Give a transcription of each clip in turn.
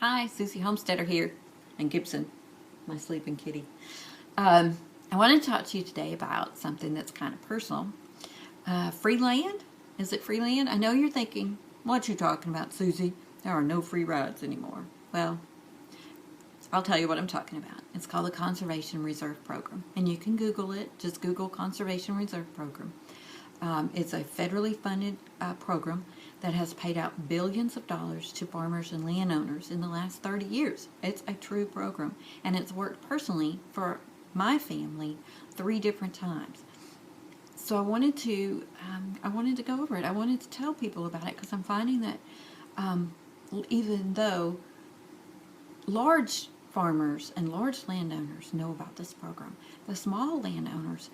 Hi, Susie Homesteader here, and Gibson, my sleeping kitty. I want to talk to you today about something that's kind of personal. Free land? Is it free land? I know you're thinking, what you talking about, Susie? There are no free rides anymore. Well, I'll tell you what I'm talking about. It's called the Conservation Reserve Program, and you can Google it. Just Google Conservation Reserve Program. It's a federally funded program that has paid out billions of dollars to farmers and landowners in the last 30 years. It's a true program, and it's worked personally for my family 3 different times. So I wanted to go over it. I wanted to tell people about it because I'm finding that even though large farmers and large landowners know about this program, the small landowners,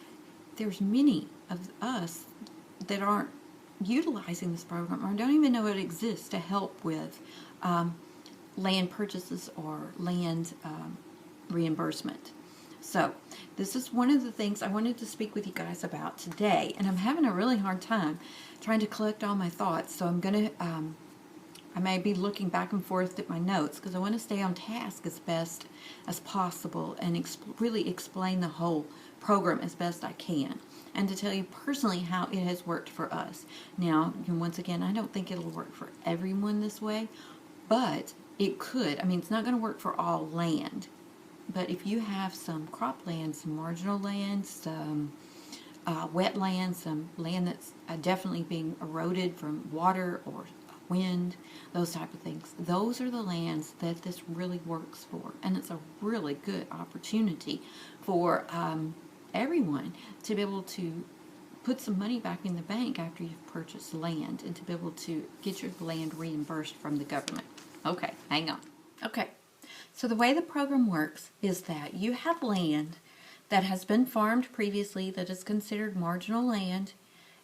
there's many of us that aren't utilizing this program or don't even know it exists to help with land purchases or land reimbursement. So this is one of the things I wanted to speak with you guys about today, and I'm having a really hard time trying to collect all my thoughts, so I'm going to I may be looking back and forth at my notes because I want to stay on task as best as possible and really explain the whole program as best I can, and to tell you personally how it has worked for us. Now, once again, I don't think it'll work for everyone this way, but it could. I mean, it's not going to work for all land, but if you have some cropland, some marginal land, some wetland, some land that's definitely being eroded from water or wind, those type of things, those are the lands that this really works for, and it's a really good opportunity for everyone to be able to put some money back in the bank after you've purchased land and to be able to get your land reimbursed from the government. Okay, hang on. Okay, so the way the program works is that you have land that has been farmed previously that is considered marginal land,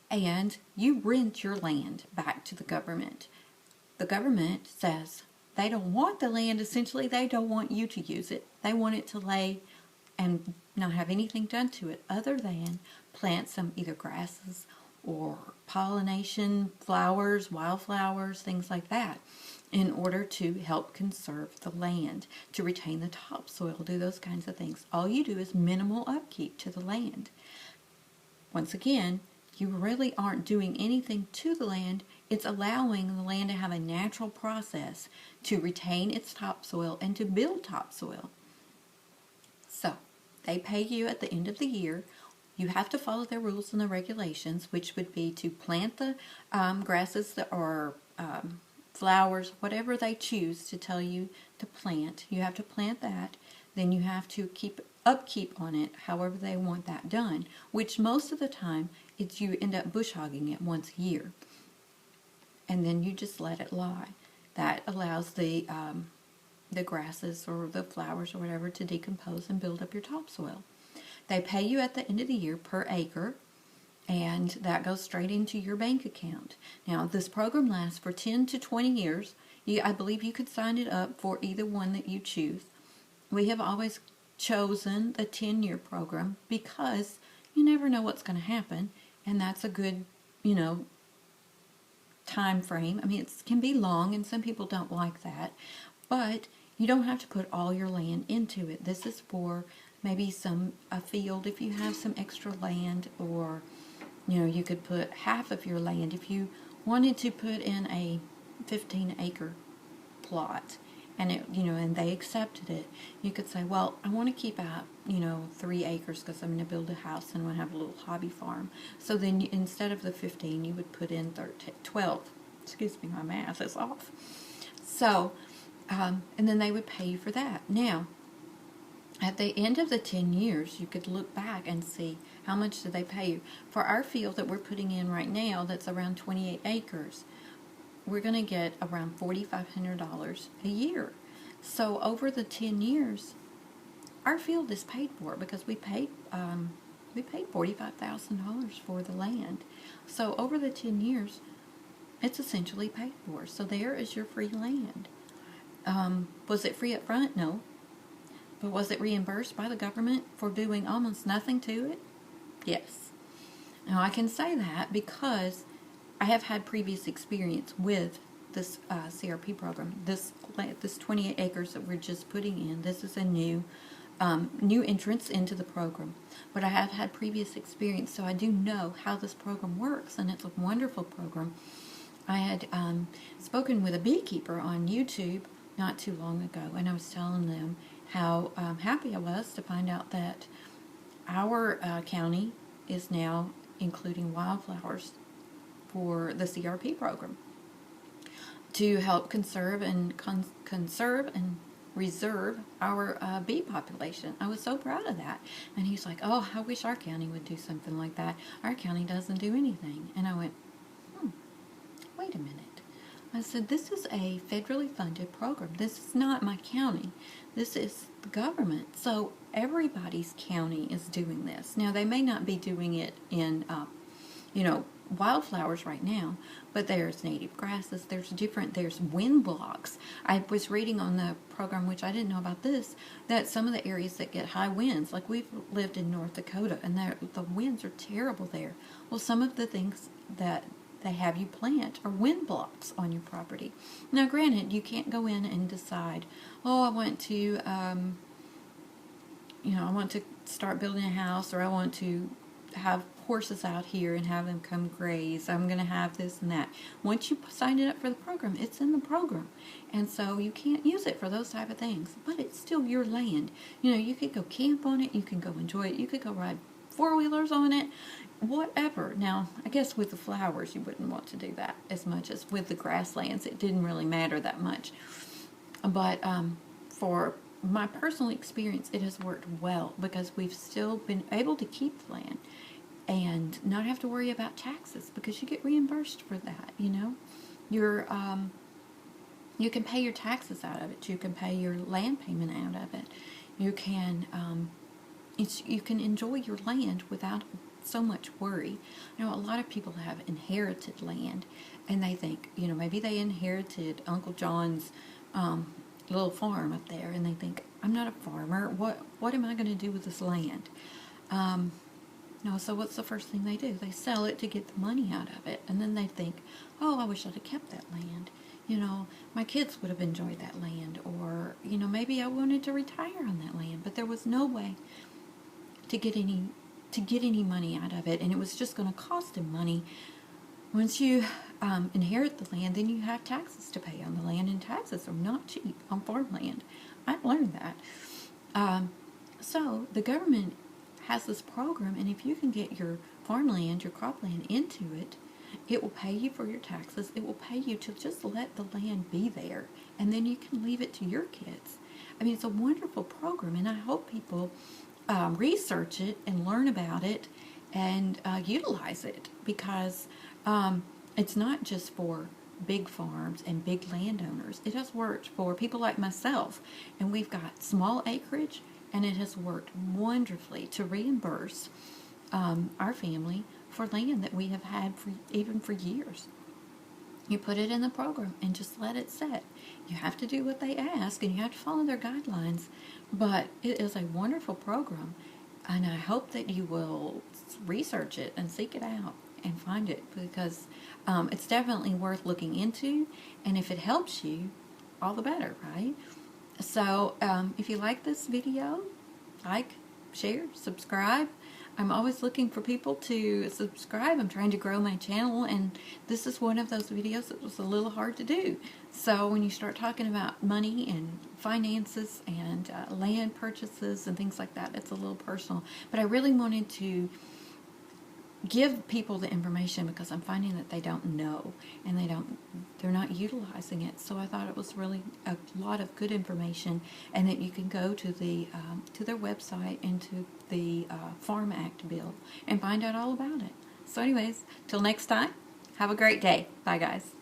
and you rent your land back to the government. The government says they don't want the land. Essentially, they don't want you to use it. They want it to lay and not have anything done to it other than plant some either grasses or pollination, flowers, wildflowers, things like that, in order to help conserve the land, to retain the topsoil, do those kinds of things. All you do is minimal upkeep to the land. Once again, you really aren't doing anything to the land. It's allowing the land to have a natural process to retain its topsoil and to build topsoil. So, they pay you at the end of the year. You have to follow their rules and the regulations, which would be to plant the grasses that are flowers, whatever they choose to tell you to plant. You have to plant that. Then you have to keep upkeep on it, however they want that done, which most of the time it's you end up bush hogging it once a year, and then you just let it lie. That allows the grasses or the flowers or whatever to decompose and build up your topsoil. They pay you at the end of the year per acre, and that goes straight into your bank account. Now, this program lasts for 10 to 20 years. I believe you could sign it up for either one that you choose. We have always chosen the 10-year program because you never know what's going to happen, and that's a good, time frame. I mean, it can be long, and some people don't like that, but you don't have to put all your land into it. This is for maybe a field if you have some extra land, or you could put half of your land if you wanted to put in a 15-acre plot, and and they accepted it. You could say, well, I want to keep out 3 acres because I'm going to build a house and I want to have a little hobby farm. So then instead of the 15, you would put in 12. Excuse me, my math is off. So and then they would pay you for that. Now, at the end of the 10 years, you could look back and see how much did they pay you. For our field that we're putting in right now, that's around 28 acres, we're going to get around $4,500 a year. So over the 10 years, our field is paid for because we paid $45,000 for the land. So over the 10 years, it's essentially paid for. So there is your free land. Was it free up front? No. But was it reimbursed by the government for doing almost nothing to it? Yes. Now I can say that because I have had previous experience with this CRP program. This 28 acres that we're just putting in, this is a new entrance into the program. But I have had previous experience, so I do know how this program works, and it's a wonderful program. I had spoken with a beekeeper on YouTube not too long ago, and I was telling them how happy I was to find out that our county is now including wildflowers for the CRP program to help conserve and reserve our bee population. I was so proud of that. And he's like, oh, I wish our county would do something like that. Our county doesn't do anything. And I went, wait a minute. I said, this is a federally funded program. This is not my county. This is the government. So everybody's county is doing this. Now, they may not be doing it in, wildflowers right now, but there's native grasses, there's wind blocks. I was reading on the program, which I didn't know about this, that some of the areas that get high winds, like we've lived in North Dakota, and the winds are terrible there. Well, some of the things that they have you plant are wind blocks on your property. Now, granted, you can't go in and decide, oh, I want to, I want to start building a house, or I want to have horses out here and have them come graze. I'm going to have this and that. Once you sign it up for the program, it's in the program. And so you can't use it for those type of things. But it's still your land. You could go camp on it. You can go enjoy it. You could go ride four-wheelers on it. Whatever. Now, I guess with the flowers, you wouldn't want to do that as much as with the grasslands. It didn't really matter that much. But for my personal experience, it has worked well because we've still been able to keep the land and not have to worry about taxes because you get reimbursed for that. You can pay your taxes out of it. You can pay your land payment out of it. You can enjoy your land without so much worry. A lot of people have inherited land, and they think, maybe they inherited Uncle John's little farm up there, and they think, I'm not a farmer. What am I going to do with this land? So what's the first thing they do? They sell it to get the money out of it, and then they think, oh, I wish I'd have kept that land. My kids would have enjoyed that land, or, maybe I wanted to retire on that land, but there was no way to get any money out of it, and it was just going to cost them money. Once you inherit the land, then you have taxes to pay on the land, and taxes are not cheap on farmland. I've learned that. So the government has this program, and if you can get your farmland, your cropland into it, it will pay you for your taxes. It will pay you to just let the land be there, and then you can leave it to your kids. It's a wonderful program, and I hope people research it and learn about it and utilize it, because it's not just for big farms and big landowners. It has worked for people like myself, and we've got small acreage, and it has worked wonderfully to reimburse our family for land that we have had even for years. You put it in the program and just let it set. You have to do what they ask, and you have to follow their guidelines, but it is a wonderful program, and I hope that you will research it and seek it out and find it, because it's definitely worth looking into, and if it helps you, all the better, right? So if you like this video, like, share, subscribe. I'm always looking for people to subscribe. I'm trying to grow my channel, and this is one of those videos that was a little hard to do. So when you start talking about money and finances and land purchases and things like that, it's a little personal. But I really wanted to give people the information because I'm finding that they don't know, and they're not utilizing it. So I thought it was really a lot of good information, and that you can go to their website and to the Farm Act bill and find out all about it. So anyways, till next time, have a great day. Bye guys.